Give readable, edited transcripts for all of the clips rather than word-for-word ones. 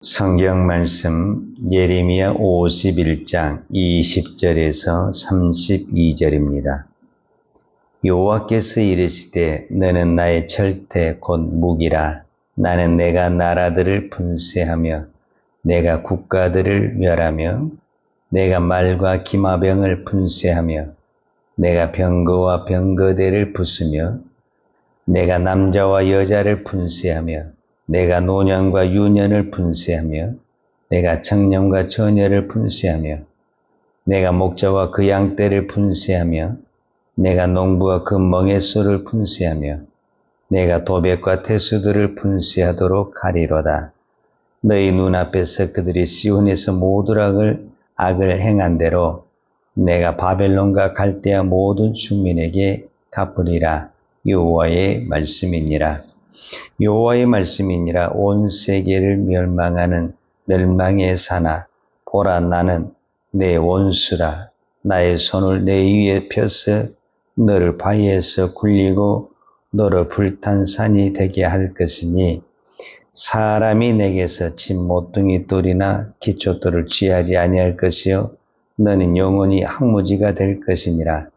성경 말씀 예레미야 51장 20절에서 32절입니다. 여호와께서 이르시되 너는 나의 절대 곧 무기라. 나는 내가 나라들을 분쇄하며 내가 국가들을 멸하며 내가 말과 기마병을 분쇄하며 내가 병거와 병거대를 부수며 내가 남자와 여자를 분쇄하며 내가 노년과 유년을 분쇄하며 내가 청년과 처녀를 분쇄하며 내가 목자와 그 양떼를 분쇄하며 내가 농부와 그 멍에소를 분쇄하며 내가 도백과 태수들을 분쇄하도록 하리로다. 너희 눈앞에서 그들이 시온에서 모두 악을 행한 대로 내가 바벨론과 갈대아 모든 주민에게 갚으리라. 여호와의 말씀이니라. 여호와의 말씀이니라. 온 세계를 멸망하는 멸망의 사나 보라, 나는 내 원수라. 나의 손을 내 위에 펴서 너를 바위에서 굴리고 너를 불탄 산이 되게 할 것이니 사람이 내게서 진 모퉁이 돌이나 기초돌을 취하지 아니할 것이요 너는 영원히 항무지가 될 것이니라.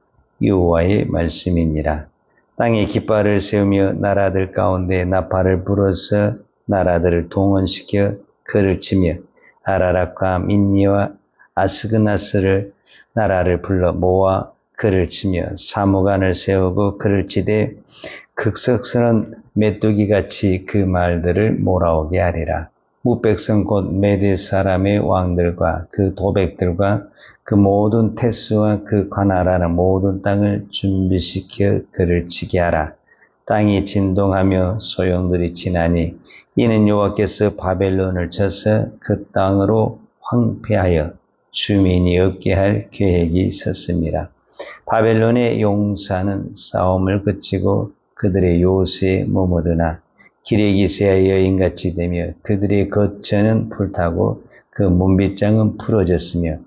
여호와의 말씀이니라. 땅에 깃발을 세우며 나라들 가운데 나팔을 불어서 나라들을 동원시켜 그를 치며 아라락과 민니와 아스그나스를 나라를 불러 모아 그를 치며 사무관을 세우고 그를 치되 극석스런 메뚜기같이 그 말들을 몰아오게 하리라. 무백성 곧 메대 사람의 왕들과 그 도백들과 그 모든 태수와 그 관할하는 모든 땅을 준비시켜 그를 치게 하라. 땅이 진동하며 소용돌이 치나니 이는 여호와께서 바벨론을 쳐서 그 땅으로 황폐하여 주민이 없게 할 계획이 있었습니다. 바벨론의 용사는 싸움을 그치고 그들의 요새에 머무르나 기레기새의 여인같이 되며 그들의 거처는 불타고 그 문빗장은 풀어졌으며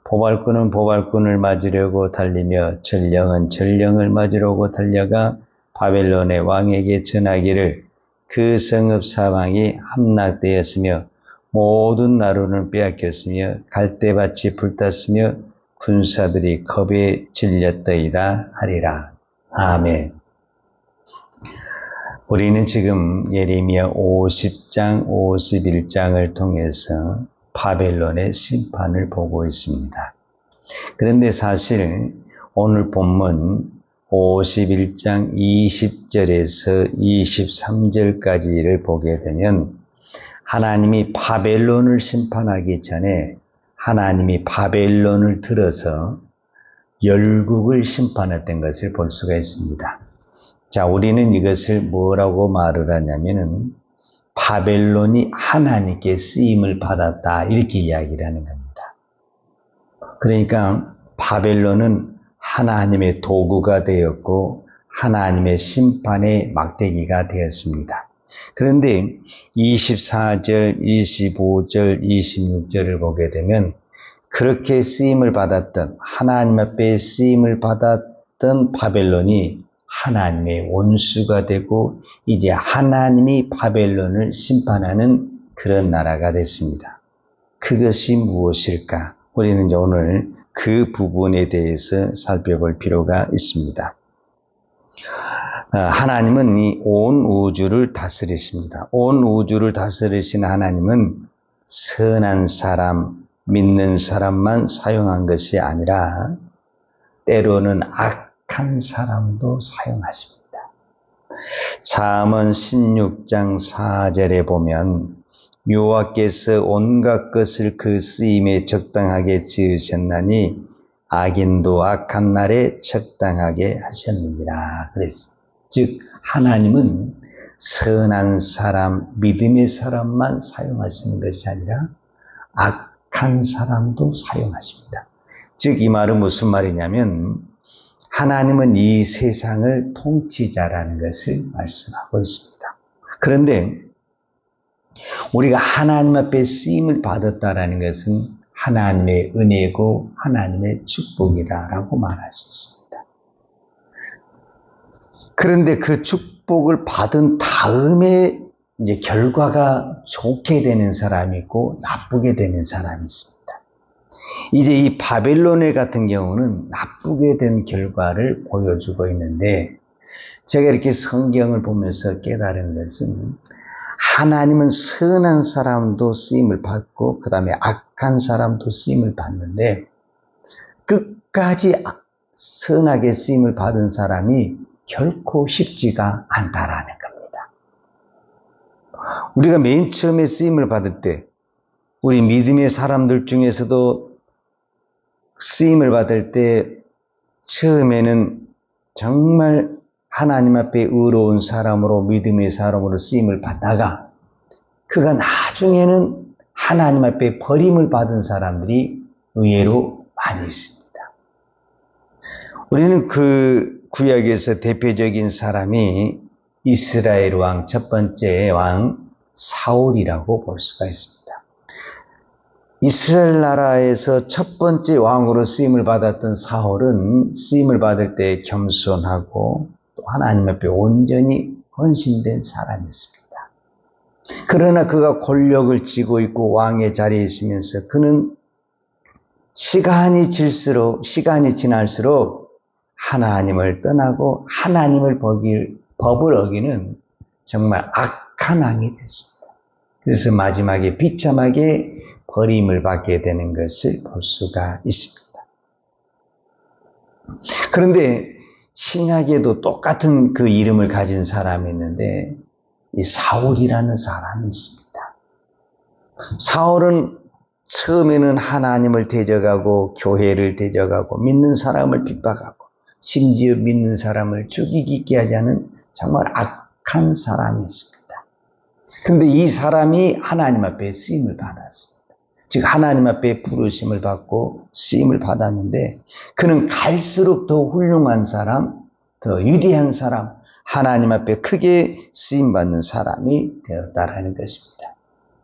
보발꾼은 보발꾼을 맞으려고 달리며 전령은 전령을 맞으려고 달려가 바벨론의 왕에게 전하기를 그 성읍 사방이 함락되었으며 모든 나루는 빼앗겼으며 갈대밭이 불탔으며 군사들이 겁에 질렸더이다 하리라. 아멘. 우리는 지금 예레미야 50장, 51장을 통해서 바벨론의 심판을 보고 있습니다. 그런데 사실 오늘 본문 51장 20절에서 23절까지를 보게 되면 하나님이 바벨론을 심판하기 전에 하나님이 바벨론을 들어서 열국을 심판했던 것을 볼 수가 있습니다. 자, 우리는 이것을 뭐라고 말을 하냐면은 바벨론이 하나님께 쓰임을 받았다 이렇게 이야기를 하는 겁니다. 그러니까 바벨론은 하나님의 도구가 되었고 하나님의 심판의 막대기가 되었습니다. 그런데 24절, 25절, 26절을 보게 되면 그렇게 쓰임을 받았던 하나님 앞에 쓰임을 받았던 바벨론이 하나님의 원수가 되고 이제 하나님이 바벨론을 심판하는 그런 나라가 됐습니다. 그것이 무엇일까? 우리는 오늘 그 부분에 대해서 살펴볼 필요가 있습니다. 하나님은 이 온 우주를 다스리십니다. 온 우주를 다스리신 하나님은 선한 사람, 믿는 사람만 사용한 것이 아니라 때로는 악한 사람도 사용하십니다. 잠언 16장 4절에 보면 여호와께서 온갖 것을 그 쓰임에 적당하게 지으셨나니 악인도 악한 날에 적당하게 하셨느니라 그랬습니다. 즉 하나님은 선한 사람, 믿음의 사람만 사용하시는 것이 아니라 악한 사람도 사용하십니다. 즉 이 말은 무슨 말이냐면 하나님은 이 세상을 통치자라는 것을 말씀하고 있습니다. 그런데 우리가 하나님 앞에 쓰임을 받았다라는 것은 하나님의 은혜고 하나님의 축복이다라고 말할 수 있습니다. 그런데 그 축복을 받은 다음에 이제 결과가 좋게 되는 사람이 있고 나쁘게 되는 사람이 있습니다. 이제 이 바벨론의 같은 경우는 나쁘게 된 결과를 보여주고 있는데, 제가 이렇게 성경을 보면서 깨달은 것은 하나님은 선한 사람도 쓰임을 받고 그 다음에 악한 사람도 쓰임을 받는데 끝까지 선하게 쓰임을 받은 사람이 결코 쉽지가 않다라는 겁니다. 우리가 맨 처음에 쓰임을 받을 때 우리 믿음의 사람들 중에서도 쓰임을 받을 때 처음에는 정말 하나님 앞에 의로운 사람으로 믿음의 사람으로 쓰임을 받다가 그가 나중에는 하나님 앞에 버림을 받은 사람들이 의외로 많이 있습니다. 우리는 그 구약에서 대표적인 사람이 이스라엘 왕 첫 번째 왕 사울이라고 볼 수가 있습니다. 이스라엘 나라에서 첫 번째 왕으로 쓰임을 받았던 사울은 쓰임을 받을 때 겸손하고 또 하나님 앞에 온전히 헌신된 사람이었습니다. 그러나 그가 권력을 쥐고 있고 왕의 자리에 있으면서 그는 시간이 지날수록 하나님을 떠나고 하나님을 법을 어기는 정말 악한 왕이 됐습니다. 그래서 마지막에 비참하게 버림을 받게 되는 것을 볼 수가 있습니다. 그런데 신약에도 똑같은 그 이름을 가진 사람이 있는데 이 사울이라는 사람이 있습니다. 사울은 처음에는 하나님을 대적하고 교회를 대적하고 믿는 사람을 핍박하고 심지어 믿는 사람을 죽이게 하지 않은 정말 악한 사람이었습니다. 그런데 이 사람이 하나님 앞에 쓰임을 받았습니다. 즉 하나님 앞에 부르심을 받고 쓰임을 받았는데 그는 갈수록 더 훌륭한 사람, 더 위대한 사람, 하나님 앞에 크게 쓰임받는 사람이 되었다라는 것입니다.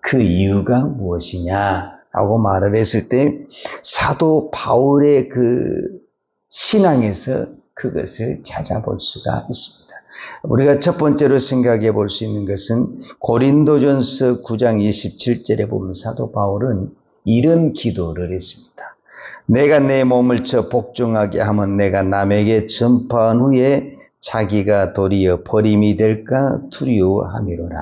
그 이유가 무엇이냐라고 말을 했을 때 사도 바울의 그 신앙에서 그것을 찾아볼 수가 있습니다. 우리가 첫 번째로 생각해 볼 수 있는 것은 고린도전서 9장 27절에 보면 사도 바울은 이런 기도를 했습니다. 내가 내 몸을 쳐 복종하게 하면 내가 남에게 전파한 후에 자기가 도리어 버림이 될까 두려워함이로라.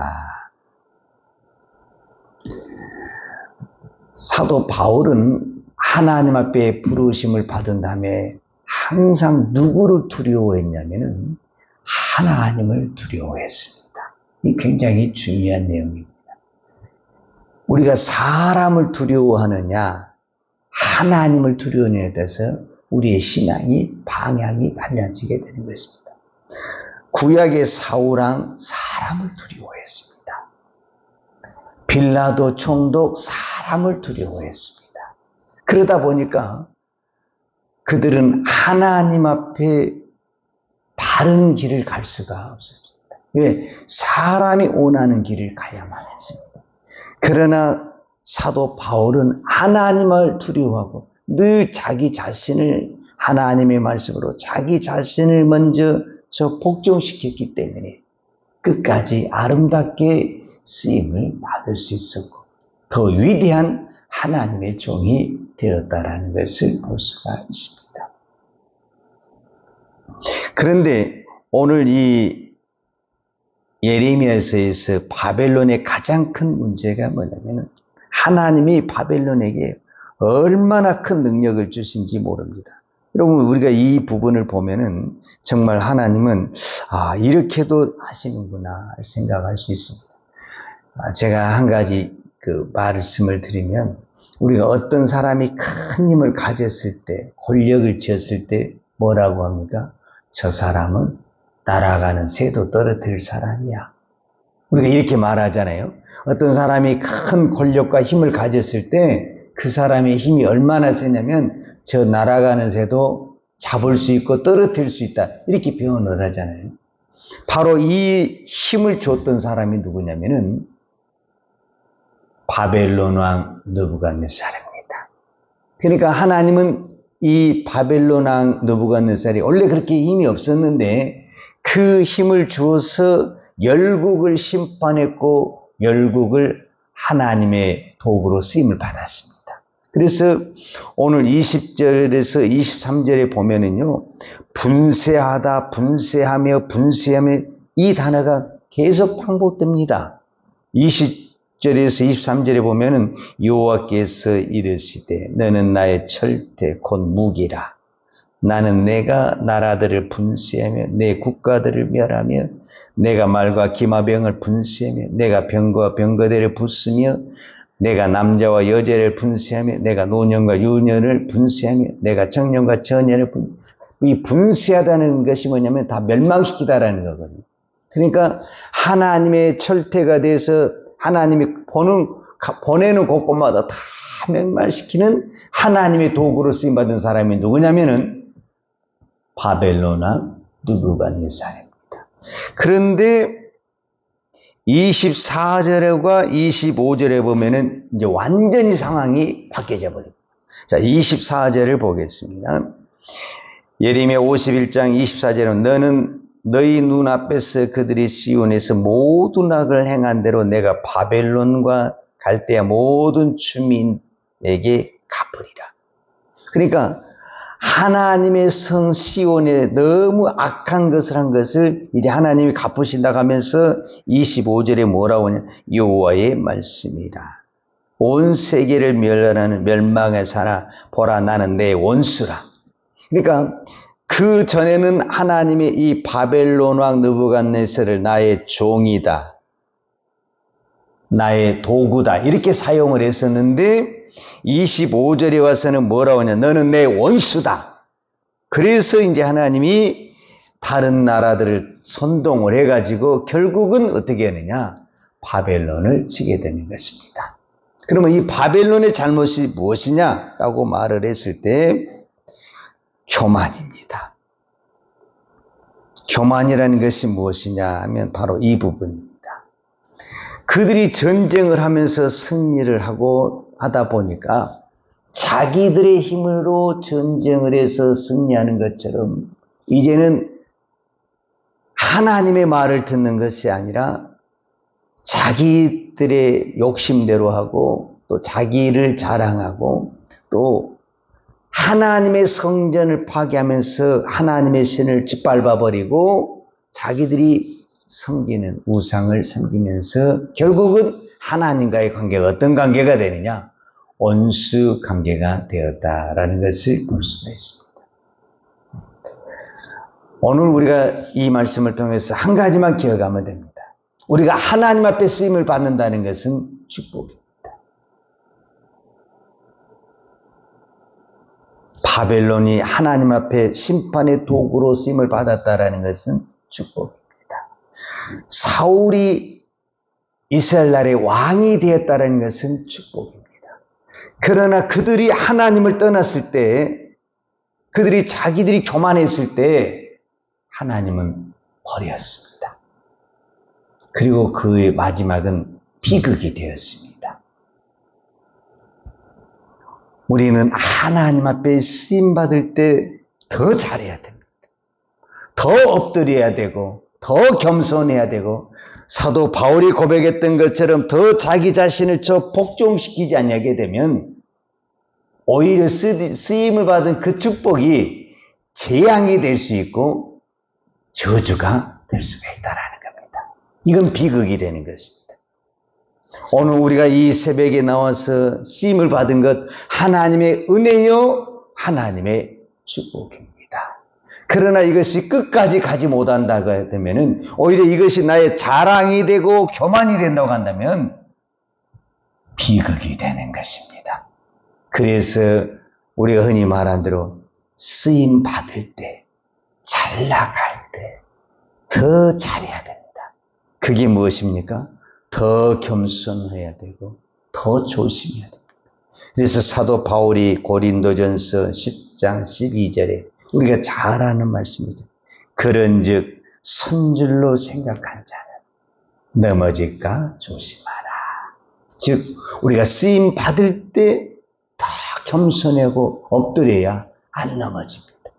사도 바울은 하나님 앞에 부르심을 받은 다음에 항상 누구를 두려워했냐면은 하나님을 두려워했습니다. 이 굉장히 중요한 내용입니다. 우리가 사람을 두려워하느냐, 하나님을 두려워하느냐에 대해서 우리의 신앙이 방향이 달라지게 되는 것입니다. 구약의 사울왕 사람을 두려워했습니다. 빌라도 총독 사람을 두려워했습니다. 그러다 보니까 그들은 하나님 앞에 바른 길을 갈 수가 없었습니다. 왜? 사람이 원하는 길을 가야만 했습니다. 그러나 사도 바울은 하나님을 두려워하고 늘 자기 자신을 하나님의 말씀으로 자기 자신을 먼저 복종시켰기 때문에 끝까지 아름답게 쓰임을 받을 수 있었고 더 위대한 하나님의 종이 되었다라는 것을 볼 수가 있습니다. 그런데 오늘 이 예레미야서에서 바벨론의 가장 큰 문제가 뭐냐면 하나님이 바벨론에게 얼마나 큰 능력을 주신지 모릅니다. 여러분 우리가 이 부분을 보면은 정말 하나님은 이렇게도 하시는구나 생각할 수 있습니다. 제가 한 가지 그 말씀을 드리면 우리가 어떤 사람이 큰 힘을 가졌을 때 권력을 쥐었을 때 뭐라고 합니까? 저 사람은 날아가는 새도 떨어뜨릴 사람이야. 우리가 이렇게 말하잖아요. 어떤 사람이 큰 권력과 힘을 가졌을 때 그 사람의 힘이 얼마나 세냐면 저 날아가는 새도 잡을 수 있고 떨어뜨릴 수 있다. 이렇게 표현을 하잖아요. 바로 이 힘을 줬던 사람이 누구냐면은 바벨론 왕 느부갓네살입니다. 그러니까 하나님은 이 바벨론 왕 느부갓네살이 원래 그렇게 힘이 없었는데 그 힘을 주어서 열국을 심판했고 열국을 하나님의 도구로 쓰임을 받았습니다. 그래서 오늘 20절에서 23절에 보면은요, 분쇄하다, 분쇄하며, 분쇄하며 이 단어가 계속 반복됩니다. 20절에서 23절에 보면은 여호와께서 이르시되 너는 나의 철퇴 곧 무기라. 나는 내가 나라들을 분쇄하며 내 국가들을 멸하며 내가 말과 기마병을 분쇄하며 내가 병과 병거대를 부수며 내가 남자와 여자를 분쇄하며 내가 노년과 유년을 분쇄하며 내가 청년과 처녀를 이 분쇄하다는 것이 뭐냐면 다 멸망시키다라는 거거든요. 그러니까 하나님의 철퇴가 돼서 하나님이 보내는 곳곳마다 다 멸망시키는 하나님의 도구로 쓰임받은 사람이 누구냐면은 바벨론 왕 느부갓네살입니다. 그런데 24절과 25절에 보면은 이제 완전히 상황이 바뀌어져 버립니다. 자, 24절을 보겠습니다. 예레미야 51장 24절은 너는 너희 눈앞에서 그들이 시온에서 모든 악을 행한 대로 내가 바벨론과 갈대아 모든 주민에게 갚으리라. 그러니까 하나님의 성 시온에 너무 악한 것을 한 것을 이제 하나님이 갚으신다고 하면서 25절에 뭐라고 하냐, 여호와의 말씀이라. 온 세계를 멸하는 멸망의 사나 보라 나는 내 원수라. 그러니까 그 전에는 하나님이 이 바벨론 왕 느부갓네살을 나의 종이다, 나의 도구다 이렇게 사용을 했었는데 25절에 와서는 뭐라고 하냐, 너는 내 원수다. 그래서 이제 하나님이 다른 나라들을 선동을 해가지고 결국은 어떻게 하느냐, 바벨론을 치게 되는 것입니다. 그러면 이 바벨론의 잘못이 무엇이냐라고 말을 했을 때 교만입니다. 교만이라는 것이 무엇이냐 하면 바로 이 부분입니다. 그들이 전쟁을 하면서 승리를 하다 보니까 자기들의 힘으로 전쟁을 해서 승리하는 것처럼 이제는 하나님의 말을 듣는 것이 아니라 자기들의 욕심대로 하고 또 자기를 자랑하고 또 하나님의 성전을 파괴하면서 하나님의 신을 짓밟아버리고 자기들이 섬기는 우상을 섬기면서 결국은 하나님과의 관계가 어떤 관계가 되느냐, 원수 관계가 되었다라는 것을 볼 수가 있습니다. 오늘 우리가 이 말씀을 통해서 한 가지만 기억하면 됩니다. 우리가 하나님 앞에 쓰임을 받는다는 것은 축복입니다. 바벨론이 하나님 앞에 심판의 도구로 쓰임을 받았다라는 것은 축복입니다. 사울이 이스라엘 나라의 왕이 되었다는 것은 축복입니다. 그러나 그들이 하나님을 떠났을 때, 그들이 자기들이 교만했을 때 하나님은 버렸습니다. 그리고 그의 마지막은 비극이 되었습니다. 우리는 하나님 앞에 쓰임받을 때 더 잘해야 됩니다. 더 엎드려야 되고 더 겸손해야 되고 사도 바울이 고백했던 것처럼 더 자기 자신을 복종시키지 않게 되면 오히려 쓰임을 받은 그 축복이 재앙이 될 수 있고 저주가 될 수가 있다라는 겁니다. 이건 비극이 되는 것입니다. 오늘 우리가 이 새벽에 나와서 쓰임을 받은 것 하나님의 은혜요, 하나님의 축복입니다. 그러나 이것이 끝까지 가지 못한다고 되면은 오히려 이것이 나의 자랑이 되고 교만이 된다고 한다면 비극이 되는 것입니다. 그래서 우리가 흔히 말한 대로 쓰임 받을 때, 잘 나갈 때 더 잘해야 됩니다. 그게 무엇입니까? 더 겸손해야 되고 더 조심해야 됩니다. 그래서 사도 바울이 고린도전서 10장 12절에 우리가 잘 아는 말씀이죠. 그런즉 선줄로 생각한 자는 넘어질까 조심하라. 즉 우리가 쓰임 받을 때 더 겸손하고 엎드려야 안 넘어집니다.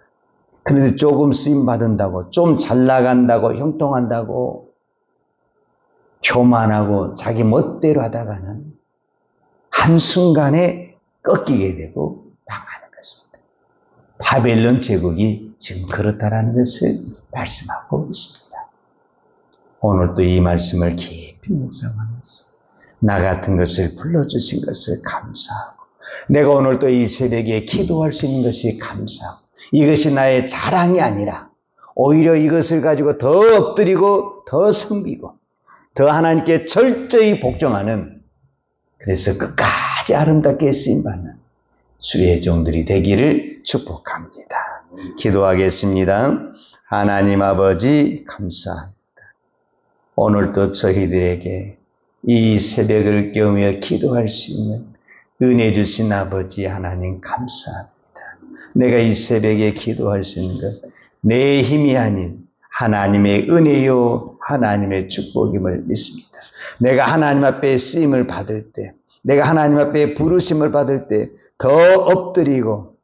그런데 조금 쓰임 받은다고, 좀 잘 나간다고, 형통한다고, 교만하고 자기 멋대로 하다가는 한순간에 꺾이게 되고 망하는 것입니다. 바벨론 제국이 지금 그렇다라는 것을 말씀하고 있습니다. 오늘도 이 말씀을 깊이 묵상하면서 나 같은 것을 불러주신 것을 감사하고, 내가 오늘도 이 새벽에 기도할 수 있는 것이 감사하고, 이것이 나의 자랑이 아니라 오히려 이것을 가지고 더 엎드리고 더 섬기고 더 하나님께 철저히 복종하는, 그래서 끝까지 아름답게 쓰임받는 주의 종들이 되기를 축복합니다. 기도하겠습니다. 하나님 아버지 감사합니다. 오늘도 저희들에게 이 새벽을 깨우며 기도할 수 있는 은혜 주신 아버지 하나님 감사합니다. 내가 이 새벽에 기도할 수 있는 것, 내 힘이 아닌 하나님의 은혜요 하나님의 축복임을 믿습니다. 내가 하나님 앞에 쓰임을 받을 때, 내가 하나님 앞에 부르심을 받을 때 더 엎드리고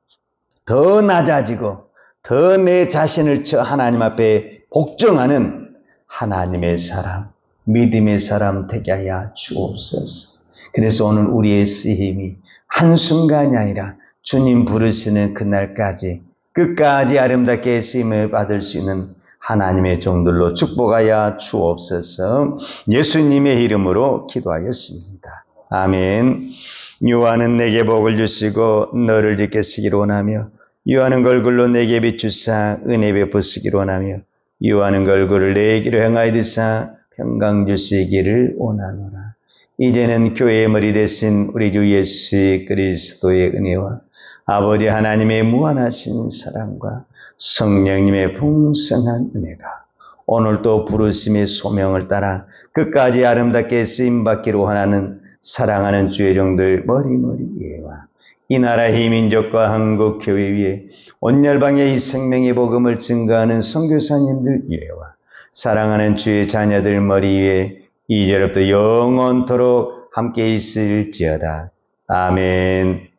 더 낮아지고 더 내 자신을 쳐 하나님 앞에 복종하는 하나님의 사람, 믿음의 사람 되게 하여 주옵소서. 그래서 오늘 우리의 쓰임이 한순간이 아니라 주님 부르시는 그날까지 끝까지 아름답게 쓰임을 받을 수 있는 하나님의 종들로 축복하여 주옵소서. 예수님의 이름으로 기도하였습니다. 아멘. 요한은 내게 복을 주시고 너를 지키시기를 원하며, 요한은 걸굴로 내게 비추사 은혜 베푸시기를 원하며, 요한은 걸굴을 내 길로 향하여 드사 평강 주시기를 원하노라. 이제는 교회의 머리 되신 우리 주 예수 그리스도의 은혜와 아버지 하나님의 무한하신 사랑과 성령님의 풍성한 은혜가 오늘도 부르심의 소명을 따라 끝까지 아름답게 쓰임받기로 원하는 사랑하는 주의 종들 머리머리 예와 이 나라의 이 민족과 한국 교회 위에 온 열방의 이 생명의 복음을 증거하는 선교사님들 예와 사랑하는 주의 자녀들 머리 위에 이제로부터 영원토록 함께 있을지어다. 아멘.